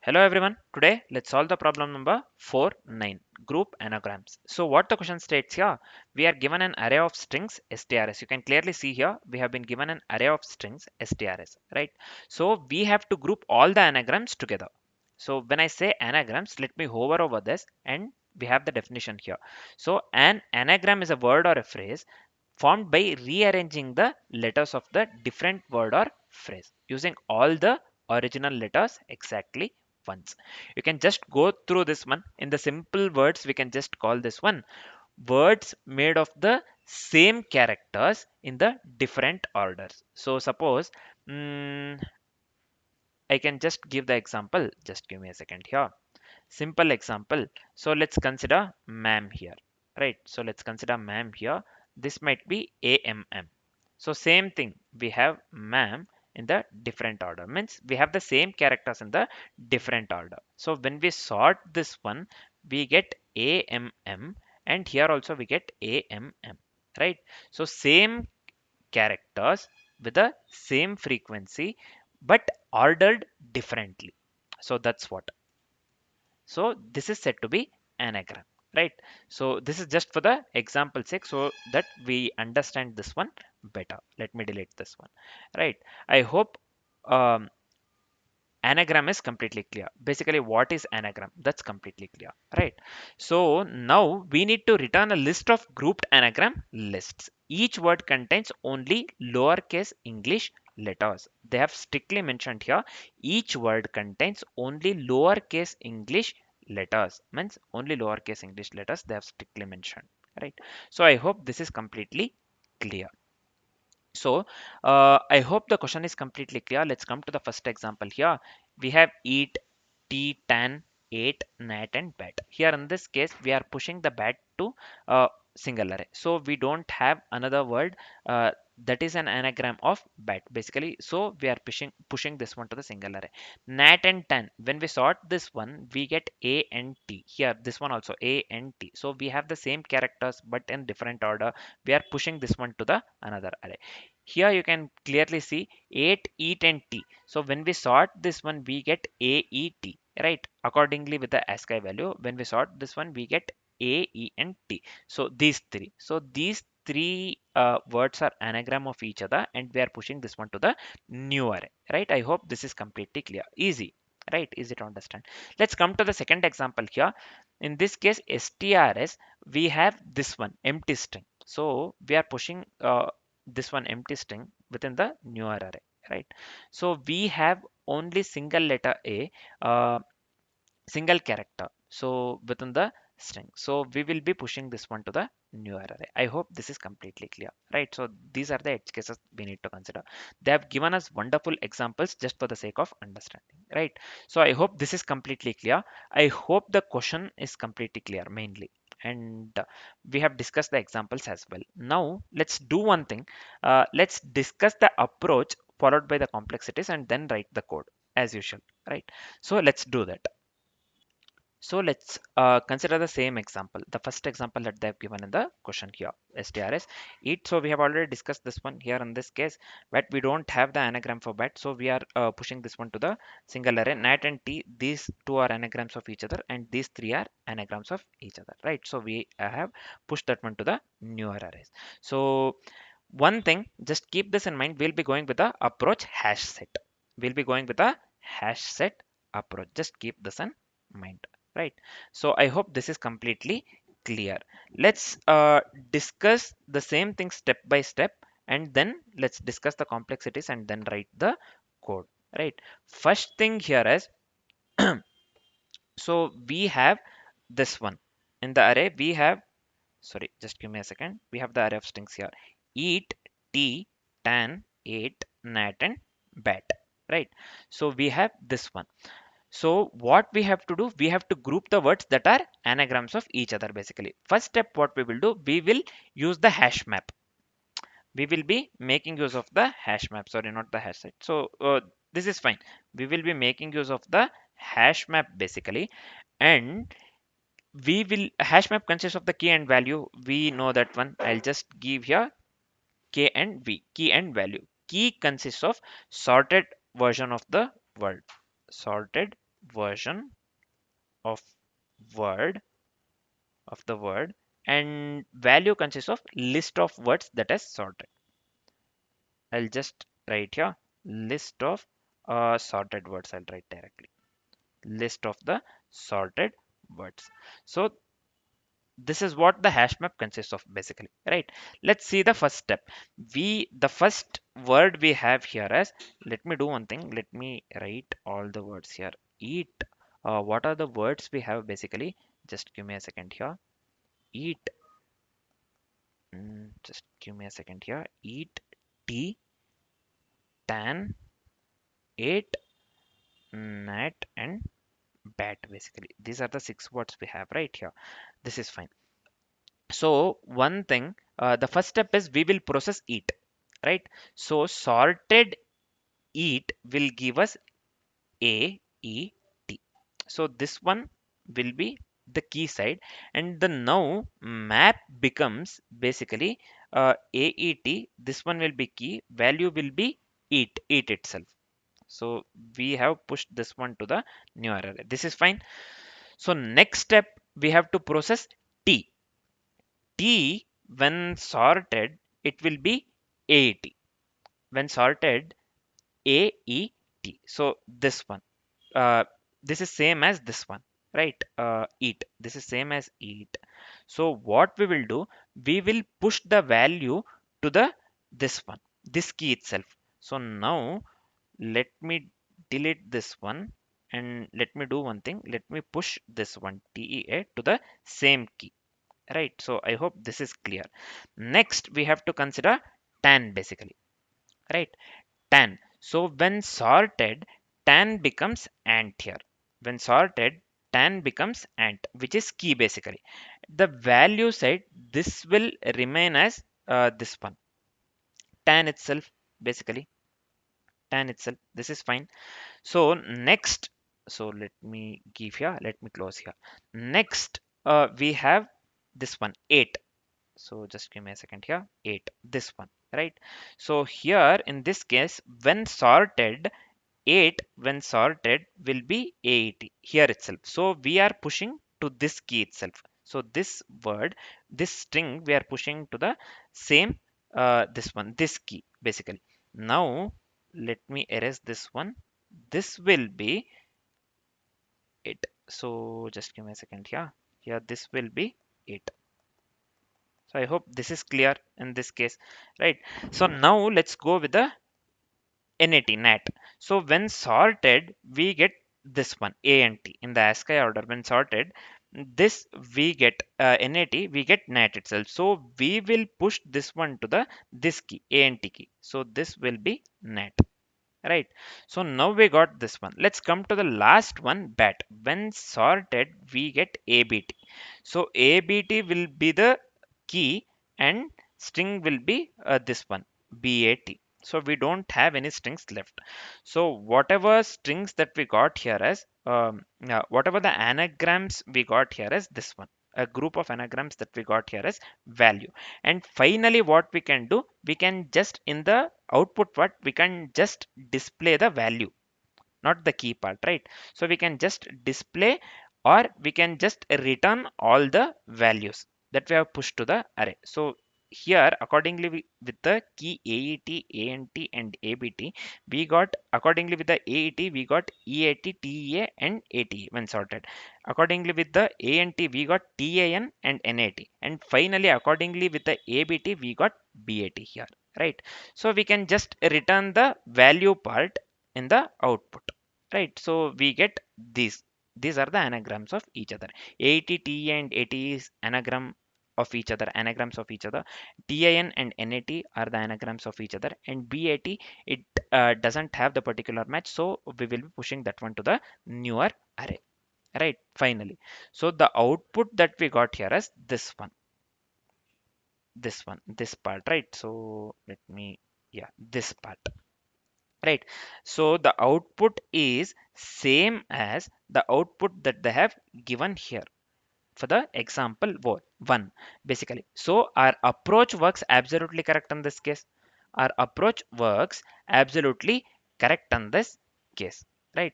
Hello everyone. Today let's solve the problem number 4-9, group anagrams. So what the question states here, we are given an array of strings strs. You can clearly see here we have been given an array of strings strs, right? So we have to group all the anagrams together. So when I say anagrams, let me hover over this and we have the definition here. So an anagram is a word or a phrase formed by rearranging the letters of the different word or phrase using all the original letters exactly once. You can just go through this one. In the simple words, we can just call this one words made of the same characters in the different orders. So suppose I can just give the example. Just give me a second here. Simple example. So let's consider ma'am here, right? So let's consider ma'am here. This might be AMM. So same thing, we have ma'am in the different order, means we have the same characters in the different order. So when we sort this one, we get AMM, and here also we get AMM, right? So same characters with the same frequency but ordered differently. So that's what. So this is said to be anagram, right? So this is just for the example sake so that we understand this one better. Let me delete this one, right? I hope um, anagram is completely clear. Basically, what is anagram? That's completely clear, right? So now we need to return a list of grouped anagram lists. Each word contains only lowercase English letters. They have strictly mentioned here each word contains only lowercase English letters, means only lowercase English letters they have strictly mentioned, right? So I hope this is completely clear. So I hope the question is completely clear. Let's come to the first example here. We have eat, tea, tan, ate, nat, and bat. Here in this case, we are pushing the bat to single array. So we don't have another word that is an anagram of bat basically. So we are pushing this one to the single array. Nat and tan. When we sort this one, we get A and T. Here, this one also A and T. So we have the same characters but in different order. We are pushing this one to the another array. Here you can clearly see 8, eat, and t. So when we sort this one, we get a, e, t, right? Accordingly with the ASCII value, when we sort this one, we get a, e, and t. So these three. So these three words are anagram of each other, and we are pushing this one to the new array, right? I hope this is completely clear. Easy, right? Easy to understand. Let's come to the second example here. In this case, strs, we have this one empty string. So we are pushing this one empty string within the newer array, right? So we have only single letter a, single character, so within the string. So we will be pushing this one to the newer array. I hope this is completely clear, right? So these are the edge cases we need to consider. They have given us wonderful examples just for the sake of understanding, right? So I hope this is completely clear. I hope the question is completely clear mainly, and we have discussed the examples as well. Now let's do one thing. Let's discuss the approach followed by the complexities and then write the code as usual, right? So let's do that. So let's consider the same example, the first example that they've given in the question here, strs eat. So we have already discussed this one here in this case, but we don't have the anagram for bat, so we are pushing this one to the single array. Nat and t, these two are anagrams of each other, and these three are anagrams of each other, right? So we have pushed that one to the newer arrays. So one thing, just keep this in mind, we'll be going with the approach hash set. We'll be going with the hash set approach. Just keep this in mind, right? So I hope this is completely clear. Let's discuss the same thing step by step, and then let's discuss the complexities and then write the code, right? First thing here is so we have this one in the array. We have, sorry, just give me a second, we have the array of strings here: eat, tea, tan, ate, nat, and bat, right? So we have this one. So what we have to do, we have to group the words that are anagrams of each other basically. First step, what we will do, we will use the hash map. We will be making use of the hash map, sorry, not the hash set. So this is fine. We will be making use of the hash map basically, and we will, hash map consists of the key and value. We know that one. I'll just give here k and v, key and value. Key consists of sorted version of the word, sorted version of word of the word, and value consists of list of words that is sorted. I'll just write here list of sorted words. I'll write directly list of the sorted words. So this is what the hash map consists of basically, right? Let's see the first step. The first word we have here is, let me do one thing. Let me write all the words here. Eat. What are the words we have basically? Just give me a second here. Eat. Just give me a second here. Eat, tea, tan, ate, nat, and bat. Basically, these are the six words we have right here. This is fine. So one thing, the first step is we will process eat, right? So sorted eat will give us a e t. So this one will be the key side, and the now map becomes basically aet. This one will be key, value will be eat itself. So we have pushed this one to the new array. This is fine. So next step, we have to process t. T, when sorted, it will be aet. When sorted, aet. So this one, uh, this is same as this one, right? Eat, this is same as eat. So what we will do, we will push the value to the this one, this key itself. So now let me delete this one, and let me do one thing. Let me push this one tea to the same key, right? So I hope this is clear. Next we have to consider tan basically, right? Tan. So when sorted, tan becomes ant here. When sorted, tan becomes ant, which is key basically. The value side, this will remain as this one, tan itself basically, tan itself. This is fine. So next, so let me give here, let me close here. Next, we have this one, 8. So just give me a second here, 8, this one, right? So here in this case, when sorted, 8 when sorted will be aet here itself. So we are pushing to this key itself. So this word, this string, we are pushing to the same this one, this key basically. Now let me erase this one. This will be it. So just give me a second here. Here this will be it. So I hope this is clear in this case, right? So now let's go with the nat. So when sorted, we get this one a and t in the ASCII order. When sorted, this we get nat, we get nat itself. So we will push this one to the this key, a and t key. So this will be nat, right? So now we got this one. Let's come to the last one, bat. When sorted, we get abt. So abt will be the key, and string will be this one, bat. So we don't have any strings left. So whatever strings that we got here as whatever the anagrams we got here as this one, a group of anagrams that we got here as value. And finally what we can do, we can just in the output part, we can just display the value, not the key part, right? So we can just display, or we can just return all the values that we have pushed to the array. So here accordingly with the key aet, ant, and abt, we got accordingly with the aet we got eat, tea, and ate when sorted. Accordingly with the ant we got tan and nat, and finally accordingly with the abt we got bat here, right? So we can just return the value part in the output, right? So we get these are the anagrams of each other. AT, and AT is anagram of each other, anagrams of each other. TIN and NAT are the anagrams of each other, and BAT, it doesn't have the particular match, so we will be pushing that one to the newer array, right? Finally, so the output that we got here is this one, this part, right? So let me, yeah, this part, right? So the output is same as the output that they have given here for the example 1 basically. So our approach works absolutely correct in this case. Our approach works absolutely correct in this case, right?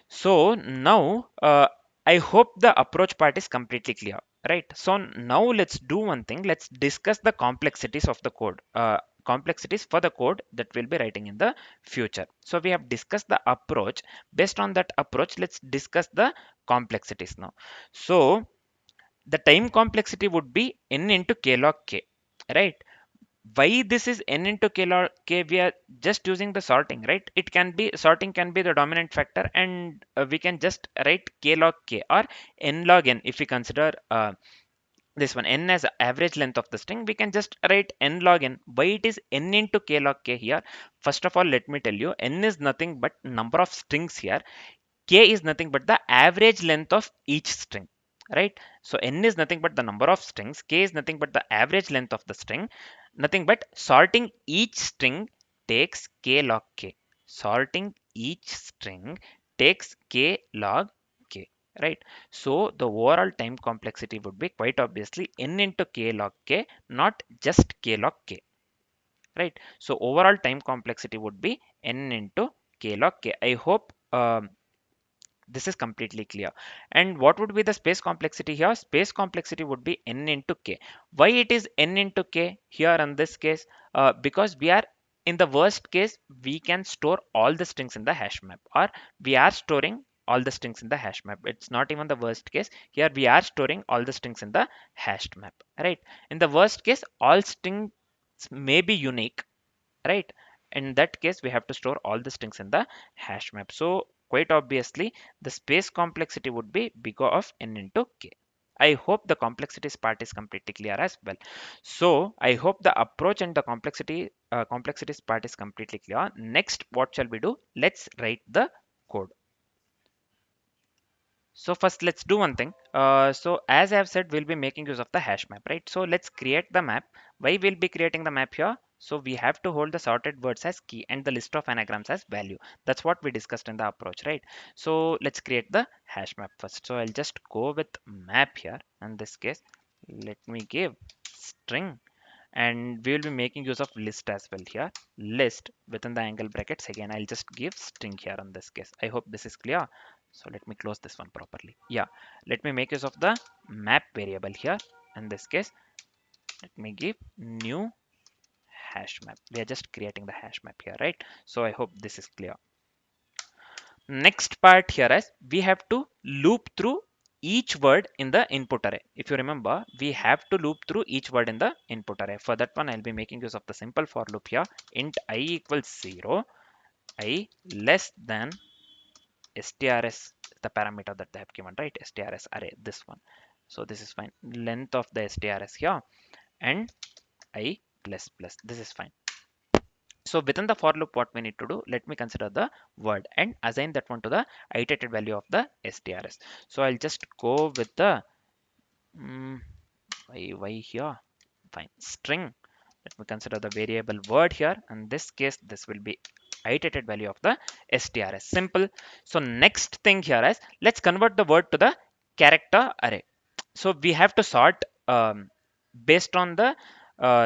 So now I hope the approach part is completely clear, right? So now let's do one thing. Let's discuss the complexities of the code. Complexities for the code that we'll be writing in the future. So we have discussed the approach. Based on that approach, let's discuss the complexities now. So the time complexity would be n into k log k, right? Why this is n into k log k? We are just using the sorting, right? It can be sorting can be the dominant factor, and we can just write k log k or n log n. If we consider this one n as average length of the string, we can just write n log n. Why it is n into k log k here? First of all, let me tell you, n is nothing but number of strings here. K is nothing but the average length of each string, right? So n is nothing but the number of strings, k is nothing but the average length of the string. Nothing but sorting each string takes k log k. Sorting each string takes k log k, right? So the overall time complexity would be quite obviously n into k log k, not just k log k, right? So overall time complexity would be n into k log k. I hope this is completely clear. And what would be the space complexity here? Space complexity would be n into k. Why it is n into k here in this case? Because we are in the worst case, we can store all the strings in the hash map, or we are storing all the strings in the hash map. It's not even the worst case. Here we are storing all the strings in the hashed map, right? In the worst case, all strings may be unique, right? In that case, we have to store all the strings in the hash map. So quite obviously, the space complexity would be big O of n into k. I hope the complexities part is completely clear as well. So I hope the approach and the complexities part is completely clear. Next, what shall we do? Let's write the code. So first, let's do one thing. So as I have said, we'll be making use of the hash map, right? So let's create the map. Why we'll be creating the map here? So we have to hold the sorted words as key and the list of anagrams as value. That's what we discussed in the approach, right? So let's create the hash map first. So I'll just go with map here. In this case, let me give string, and we will be making use of list as well here. List within the angle brackets. Again, I'll just give string here in this case. I hope this is clear. So let me close this one properly. Yeah, let me make use of the map variable here. In this case, let me give new hash map. We are just creating the hash map here, right? So I hope this is clear. Next part here is we have to loop through each word in the input array. If you remember, we have to loop through each word in the input array. For that one, I'll be making use of the simple for loop here. Int I equals 0, I less than strs, the parameter that they have given, right? Strs array, this one. So this is fine. Length of the strs here, and I plus plus. This is fine. So within the for loop, what we need to do, let me consider the word and assign that one to the iterated value of the strs. So I'll just go with the why here, fine, string. Let me consider the variable word here. In this case, this will be iterated value of the strs. Simple. So next thing here is, let's convert the word to the character array. So we have to sort based on the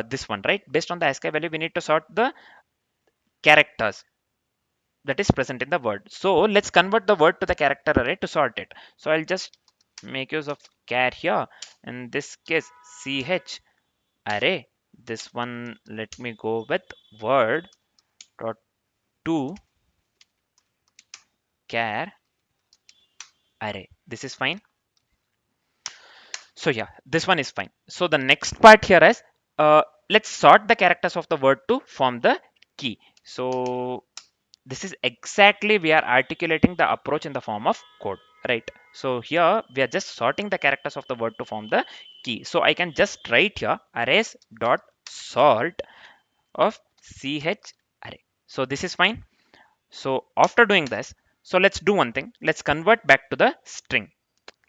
this one, right? Based on the ASCII value, we need to sort the characters that is present in the word. So let's convert the word to the character array to sort it. So I'll just make use of char here. In this case, ch array. This one, let me go with word dot to char array. This is fine. So yeah, this one is fine. So the next part here is let's sort the characters of the word to form the key. So this is exactly we are articulating the approach in the form of code, right? So here we are just sorting the characters of the word to form the key. So I can just write here arrays dot sort of ch array. So this is fine. So after doing this, so let's do one thing. Let's convert back to the string.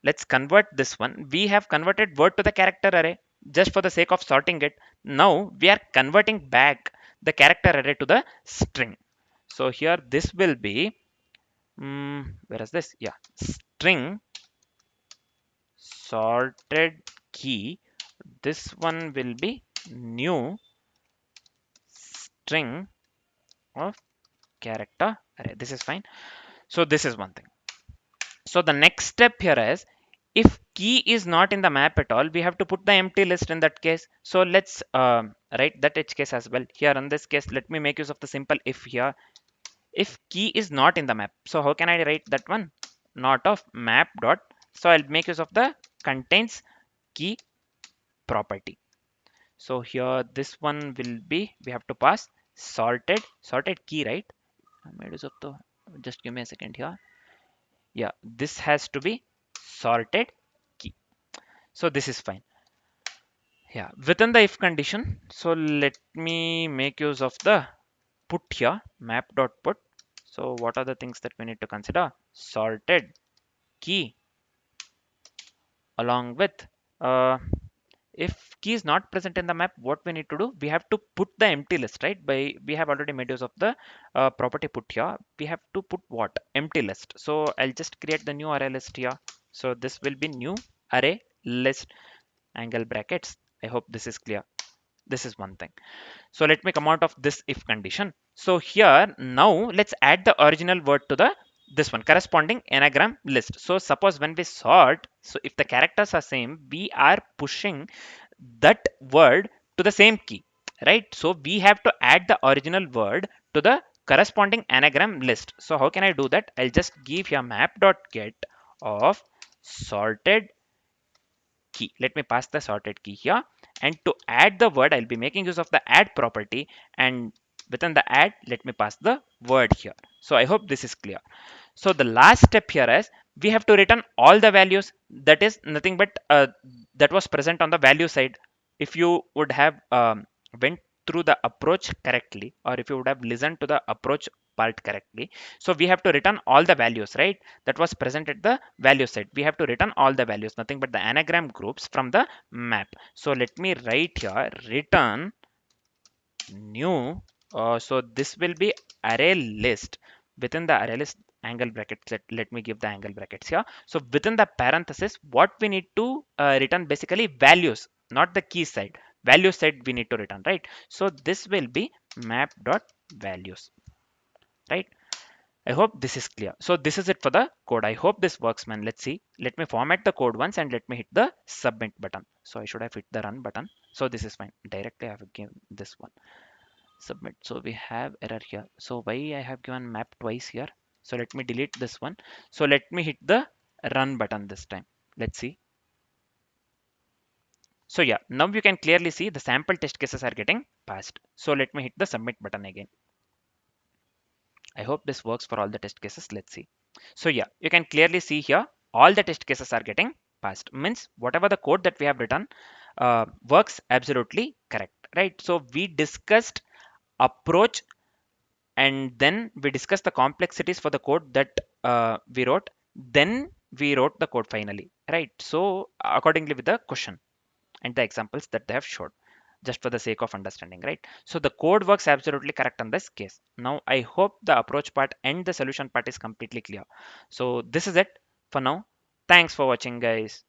Let's convert this one. We have converted word to the character array just for the sake of sorting it. Now we are converting back the character array to the string. So here this will be, where is this? Yeah, string sorted key. This one will be new string of character array. This is fine. So this is one thing. So the next step here is, if key is not in the map at all, we have to put the empty list in that case. So let's write that edge case as well. Here in this case, let me make use of the simple if here. If key is not in the map, so how can I write that one? Not of map dot. So I'll make use of the contains key property. So here this one will be, we have to pass sorted key, right? I made use of the, just give me a second here. Yeah, this has to be sorted key. So this is fine. Yeah, within the if condition, so let me make use of the put here, map dot put. So what are the things that we need to consider? Sorted key along with uh, if key is not present in the map, what we need to do, we have to put the empty list, right? By we have already made use of the property put here, we have to put what? Empty list. So I'll just create the new array list here. So this will be new array list, angle brackets. I hope this is clear. This is one thing. So let me come out of this if condition. So here now let's add the original word to the this one corresponding anagram list. So suppose when we sort, so if the characters are same, we are pushing that word to the same key, right? So we have to add the original word to the corresponding anagram list. So how can I do that? I'll just give here map.get of sorted key. Let me pass the sorted key here, and to add the word I'll be making use of the add property, and within the add let me pass the word here. So I hope this is clear. So the last step here is, we have to return all the values, that is nothing but that was present on the value side. If you would have went through the approach correctly, or if you would have listened to the approach part correctly, so we have to return all the values, right? That was present at the value side. We have to return all the values, nothing but the anagram groups from the map. So let me write here return new. So this will be array list. Within the array list angle brackets, let me give the angle brackets here. So within the parenthesis, what we need to return, basically values, not the key side. Value side we need to return, right? So this will be map dot values, right? I hope this is clear. So this is it for the code. I hope this works, man. Let's see. Let me format the code once and let me hit the submit button. So I should have hit the run button. So this is fine. Directly I have given this one submit. So we have error here. So why I have given map twice here? So let me delete this one. So let me hit the run button this time. Let's see. So yeah, now you can clearly see the sample test cases are getting passed. So let me hit the submit button again. I hope this works for all the test cases. Let's see. So yeah, you can clearly see here all the test cases are getting passed. Means whatever the code that we have written works absolutely correct, right? So we discussed approach, and then we discussed the complexities for the code that we wrote. Then we wrote the code finally, right? So accordingly with the question and the examples that they have showed, just for the sake of understanding, right? So the code works absolutely correct in this case. Now I hope the approach part and the solution part is completely clear. So this is it for now. Thanks for watching, guys.